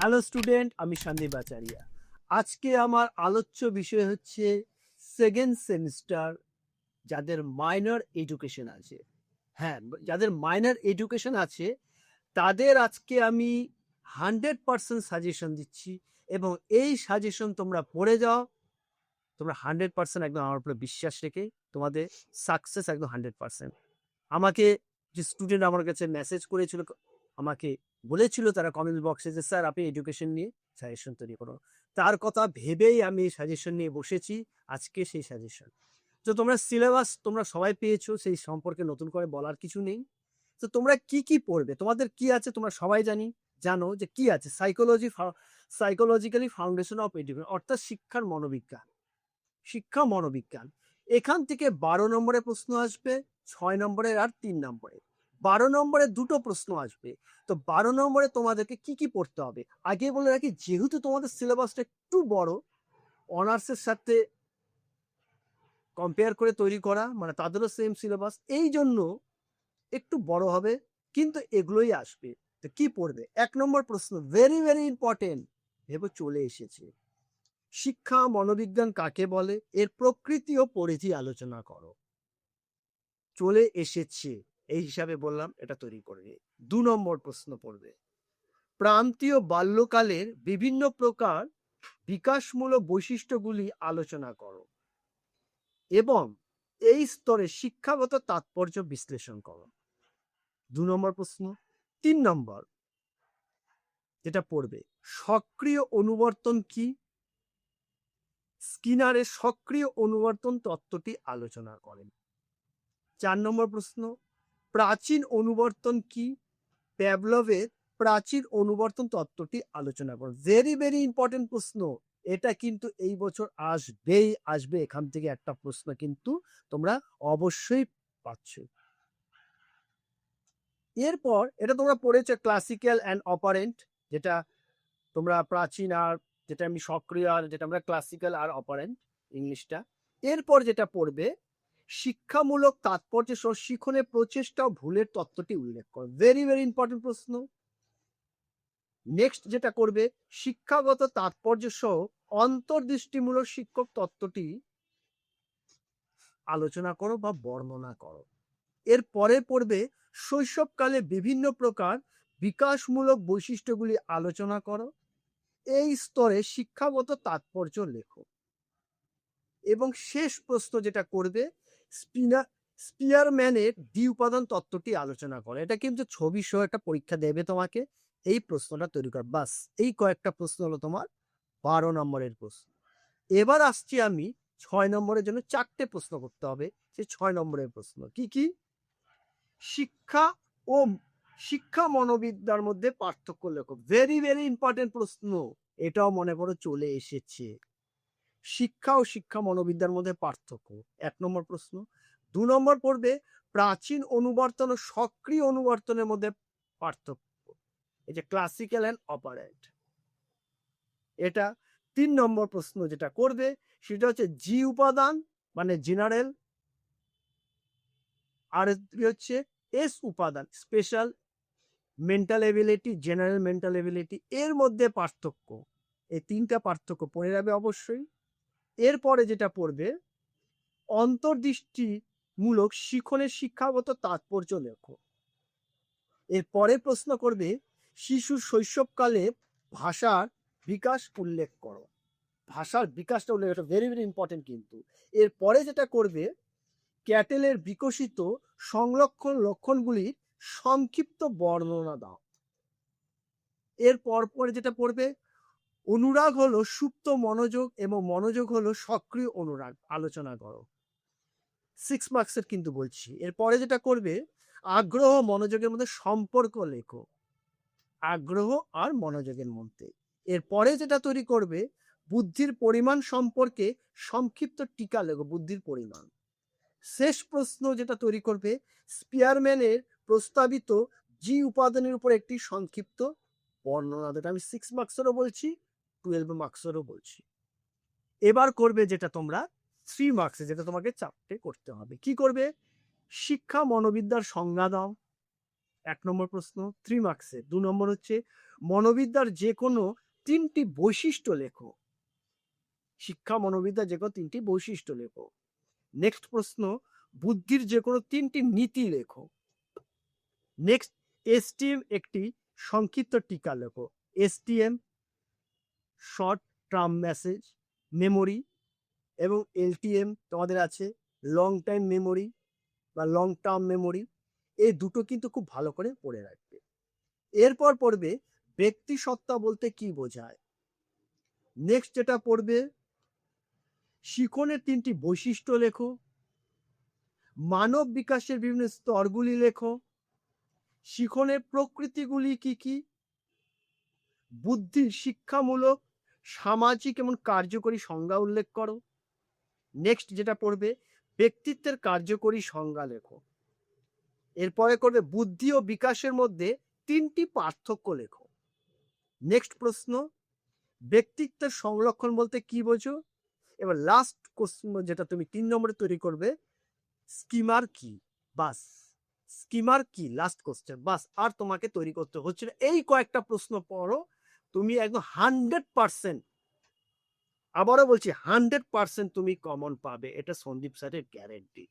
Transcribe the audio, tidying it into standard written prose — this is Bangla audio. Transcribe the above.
হ্যালো স্টুডেন্ট, আমি সন্দীপ আচারিয়া। আজকে আমার আলোচ্য বিষয় হচ্ছে সেকেন্ড সেমিস্টার যাদের মাইনর এডুকেশন আছে। হ্যাঁ, যাদের মাইনর এডুকেশন আছে তাদের আজকে আমি 100% সাজেশন দিচ্ছি, এবং এই সাজেশন তোমরা পড়ে যাও। তোমরা 100% একদম আমার উপরে বিশ্বাস রেখে তোমাদের সাকসেস একদম 100%। আমাকে যে স্টুডেন্ট আমার কাছে মেসেজ করেছিল, আমাকে বলেছিল তারা কমেন্ট বক্সে যে স্যার আপনি এডুকেশন নিয়ে সাজেশন তৈরি করো, তার কথা ভেবেই আমি সাজেশন নিয়ে বসেছি। আজকে সেই সাজেশন তো তোমরা সিলেবাস তোমরা সবাই পেয়েছো, সেই সম্পর্কে নতুন করে বলার কিছু নেই। তো তোমরা কি কি পড়বে, তোমাদের কি আছে তোমরা সবাই জানো যে কি আছে। সাইকোলজিক্যালি ফাউন্ডেশন অফ এডুকেশন, অর্থাৎ শিক্ষা মনোবিজ্ঞান। এখান থেকে 12 নম্বরের প্রশ্ন আসবে, 6 নম্বরের আর 3 নম্বরের। 12 নম্বরে দুটো প্রশ্ন আসবে। তো 12 নম্বরে তোমাদেরকে কি কি পড়তে হবে আগে বলে রাখি, যেহেতু তোমাদের সিলেবাসটা একটু বড়, অনার্সের সাথে কম্পেয়ার করে তৈরি করা, মানে তাদেরও সেম সিলেবাস, এই জন্য একটু বড় হবে, কিন্তু এগুলোই আসবে। তো কি পড়বে? 1 নম্বর প্রশ্ন, ভেরি ভেরি ইম্পর্টেন্ট, ভেবে চলে এসেছে। শিক্ষা মনোবিজ্ঞান কাকে বলে, এর প্রকৃতি ও পরিধি আলোচনা করো। চলে এসেছে এই হিসাবে বললাম, এটা তৈরি করবে। 2 নম্বর প্রশ্ন পড়বে, প্রান্তীয় বাল্যকালের বিভিন্ন প্রকার বিকাশমূলক বৈশিষ্ট্যগুলি আলোচনা করো এবং এই স্তরে শিক্ষাগত তাৎপর্য বিশ্লেষণ করো। 2 নম্বর প্রশ্ন। 3 নম্বর যেটা পড়বে, সক্রিয় অনুবর্তন কি, স্কিনারের সক্রিয় অনুবর্তন তত্ত্বটি আলোচনা করেন। 4 নম্বর প্রশ্ন, প্রাচীন অনুবর্তন কি, প্যাভলভের প্রাচীন অনুবর্তন তত্ত্বটি আলোচনা করুন। ভেরি ভেরি ইম্পর্টেন্ট প্রশ্ন, এটা কিন্তু এই বছর আসবে। এখান থেকে একটা প্রশ্ন কিন্তু তোমরা অবশ্যই পাচ্ছ। এরপর এটা তোমরা পড়েছো ক্লাসিক্যাল অ্যান্ড অপারেন্ট, যেটা তোমরা প্রাচীন আর যেটা আমি সক্রিয়, আর যেটা আমরা ক্লাসিক্যাল আর অপারেন্ট ইংলিশটা। এরপর যেটা পড়বে, শিক্ষামূলক তাৎপর্য সহ শিখনের প্রচেষ্টা ও ভুলের তত্ত্বটি উল্লেখ করো। ভেরি ভেরি ইম্পর্টেন্ট প্রশ্ন। নেক্সট যেটা করবে, শিক্ষাগত তাৎপর্য সহ অন্তর্দৃষ্টিমূলক শিক্ষক তত্ত্বটি আলোচনা করো বা বর্ণনা করো। এর পরে পড়বে, শৈশবকালে বিভিন্ন প্রকার বিকাশমূলক বৈশিষ্ট্যগুলি আলোচনা করো, এই স্তরে শিক্ষাগত তাৎপর্য লেখো। এবং শেষ প্রশ্ন যেটা করবে, স্পিয়ারম্যানের দ্বি উপাদান তত্ত্বটি আলোচনা করে। এটা কিন্তু ছবি সহ একটা পরীক্ষা দেবে তোমাকে, এই প্রশ্নটা তৈরি কর। বাস এই কয়েকটা প্রশ্ন হলো তোমার 12 নম্বরের প্রশ্ন। এবার আসছি আমি 6 নম্বরের জন্য 4টে প্রশ্ন করতে হবে। সেই 6 নম্বরের প্রশ্ন কি কি, শিক্ষা ও শিক্ষা মনোবিদ্যার মধ্যে পার্থক্য লেখো। ভেরি ভেরি ইম্পর্টেন্ট প্রশ্ন, এটাও মনে করো চলে এসেছে। শিক্ষা ও শিক্ষা মনোবিদ্যার মধ্যে পার্থক্য, 1 নম্বর প্রশ্ন। 2 নম্বর পড়বে, প্রাচীন অনুবর্তন ও সক্রিয় অনুবর্তনের মধ্যে পার্থক্য, এই যে ক্লাসিক্যাল অ্যান্ড অপারেন্ট। এটা 3 নম্বর প্রশ্ন যেটা করবে, সেটা হচ্ছে জি উপাদান মানে জেনারেল, আর হচ্ছে এস উপাদান special mental ability, general mental ability, এর মধ্যে পার্থক্য। এই 3টা পার্থক্য পড়ে যাবে অবশ্যই। এরপরে যেটা পড়বে, অন্তর্দৃষ্টিমূলক শিখনের শিক্ষাগত তাৎপর্য লেখো। এরপরে প্রশ্ন করবে, শিশুর শৈশবকালে ভাষার বিকাশ উল্লেখ করো। ভাষার বিকাশটা উল্লেখ, এটা ভেরি ভেরি ইম্পর্টেন্ট কিন্তু। এরপরে যেটা করবে, ক্যাটেলের বিকশিত সংরক্ষণ লক্ষণগুলির সংক্ষিপ্ত বর্ণনা দাও। এর পরে যেটা পড়বে, অনুরাগ হলো সুপ্ত মনোযোগ এবং মনোযোগ হলো সক্রিয় অনুরাগ, আলোচনা করো। 6 মার্কসের কিন্তু বলছি। এরপরে যেটা করবে, আগ্রহ মনোযোগের মধ্যে সম্পর্ক লেখো, আগ্রহ আর মনোযোগের মধ্যে। এরপরে যেটা তৈরি করবে, বুদ্ধির পরিমাণ সম্পর্কে সংক্ষিপ্ত টিকা লেখো, বুদ্ধির পরিমাণ। শেষ প্রশ্ন যেটা তৈরি করবে, স্পিয়ারম্যানের প্রস্তাবিত জি উপাদানের উপর একটি সংক্ষিপ্ত বর্ণনা। যেটা আমি 6 মার্কসেরও বলছি, 12 মার্কসেরও বলছি। এবার করবে যেটা তোমরা 3 মার্কসে, যেটা তোমাকে 4টে করতে হবে। কি করবে, শিক্ষা মনোবিদ্যার সংজ্ঞা দাও, 1 নম্বর প্রশ্ন 3 মার্কসে। 2 নম্বর হচ্ছে মনোবিদ্যার যে কোনো 3টি বৈশিষ্ট্য লেখো। শিক্ষা মনোবিদ্যার যে কোনো 3টি বৈশিষ্ট্য লেখো। নেক্সট প্রশ্ন, বুদ্ধির যে কোনো 3টি নীতি লেখো। নেক্সট, এসটিএম একটি সংক্ষিপ্ত টিকা লেখো। STM short term message memory, এবং এলটিএম তোমাদের আছে লং টাইম মেমোরি বা লং টার্ম মেমোরি। এই দুটো কিন্তু খুব ভালো করে পড়ে রাখবে। এরপর পড়বে ব্যক্তি সত্তা বলতে কি বোঝায়। নেক্সট যেটা পড়বে, শিখনের 3টি বৈশিষ্ট্য লেখো। মানব বিকাশের বিভিন্ন স্তরগুলি লেখো। শিখনের প্রকৃতিগুলি কি কি। বুদ্ধির শিক্ষামূলক, সামাজিক এবং কার্যকরী সংজ্ঞা উল্লেখ করো। নেক্সট যেটা পড়বে, ব্যক্তিত্বের কার্যকরী সংজ্ঞা লেখো। এরপরে করবে বুদ্ধি ও বিকাশের মধ্যে 3টি পার্থক্য লেখো। নেক্সট প্রশ্ন, ব্যক্তিত্বের সংরক্ষণ বলতে কি বোঝো। এবার লাস্ট কোশ্চেন যেটা তুমি 3 নম্বরে তৈরি করবে, স্কিমার কি। বাস, স্কিমার কি, লাস্ট কোশ্চেন, বাস। আর তোমাকে তৈরি করতে হচ্ছে না। এই কয়েকটা প্রশ্ন পড়ো, তুমি একদম 100%, আবারও বলছি 100% তুমি কমন পাবে, এটা সন্দীপ স্যারের গ্যারেন্টি।